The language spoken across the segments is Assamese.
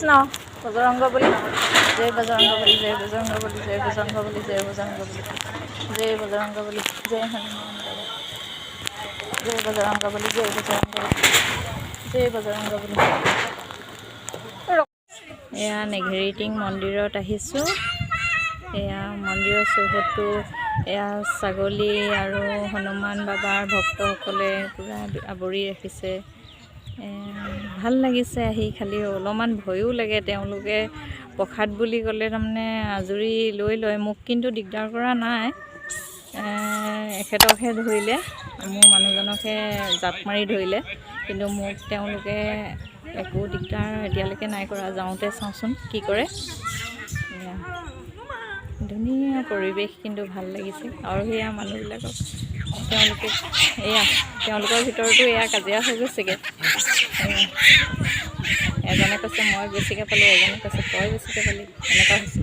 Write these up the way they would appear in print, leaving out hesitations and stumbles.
কৃষ্ণ বজৰংগবলী জয় বজৰংগবলী জয় বজৰংগবলী জয় বজৰংগবলী জয় বজৰংগবলী জয় বজৰংগবলী জয় হনুমান বাবা জয় বজৰংগবলী জয় বজৰংগবলী জয় বজৰংগবলী। এয়া নেঘেৰিটিং মন্দিৰত আহিছোঁ। এয়া মন্দিৰৰ চৌহদটো এয়া ছাগলী আৰু হনুমান বাবাৰ ভক্তসকলে পূৰা আৱৰি ৰাখিছে। ভাল লাগিছে আহি, খালি অলপমান ভয়ো লাগে। তেওঁলোকে প্ৰসাদ বুলি ক'লে তাৰমানে আজৰি লৈ লয়, মোক কিন্তু দিগদাৰ কৰা নাই। এখেতকহে ধৰিলে, মোৰ মানুহজনকহে জাপ মাৰি ধৰিলে, কিন্তু মোক তেওঁলোকে একো দিগদাৰ এতিয়ালৈকে নাই কৰা। যাওঁতে চাওঁচোন কি কৰে। ধুনীয়া পৰিৱেশ, কিন্তু ভাল লাগিছে। আৰু সেয়া মানুহবিলাকক তেওঁলোকৰ ভিতৰতো এয়া কাজিয়া হৈ গৈছেগৈ। এজনে কৈছে মই বেছিকৈ পালোঁ, এজনে কৈছে তই বেছিকৈ পালি, এনেকুৱা হৈছে।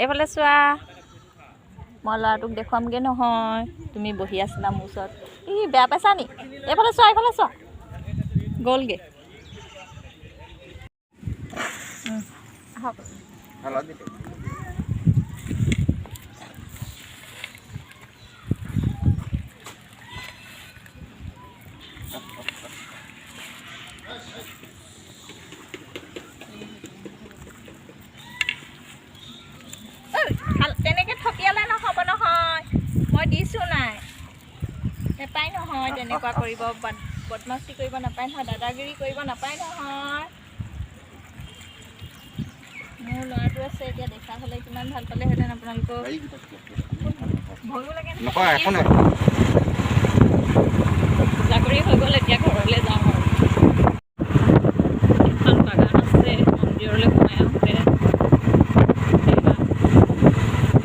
এইফালে চোৱা, মই ল'ৰাটোক দেখুৱামগৈ নহয়, তুমি বহি আছিলা মোৰ ওচৰত। বেয়া পাইছা নি? এইফালে চোৱা, এইফালে চোৱা, গ'লগৈ। আহক। তেনেকৈ ঠকিয়ালে নহ'ব নহয়, মই দিছোঁ নাই। নাপায় নহয় তেনেকুৱা কৰিব, বদমাচি কৰিব নাপায় নহয়, দাদাগিৰি কৰিব নাপায় নহয়। মোৰ ল'ৰাটো আছে, এতিয়া দেখা হ'লে কিমান ভাল পালেহেঁতেন আপোনালোকক। ভয়ো লাগে নহয়। চাকৰি হৈ গ'ল, এতিয়া ঘৰলৈ যাওঁ আৰু। এখন বাগান আছে, মন্দিৰলৈ সোমাই আহোঁতে।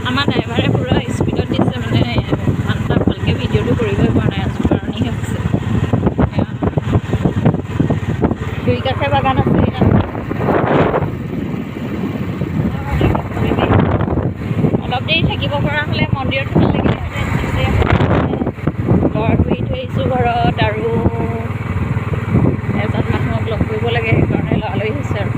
আমাৰ ড্ৰাইভাৰে পূৰা স্পীডত দিছে, মানে ধানটা ভালকৈ ভিডিঅ'টো কৰিবই পৰা নাই, জোকাৰণিহে হৈছে। দুই কাষে বাগান আছে। অলপ দেৰি থাকিব পৰা হ'লে মন্দিৰত ভাল লাগিলেহেঁতেন। ল'ৰাটো এৰি থৈ আহিছোঁ ঘৰত, আৰু এজন মানুহক লগ কৰিব লাগে, সেইকাৰণে লৰালৰি হৈছে আৰু।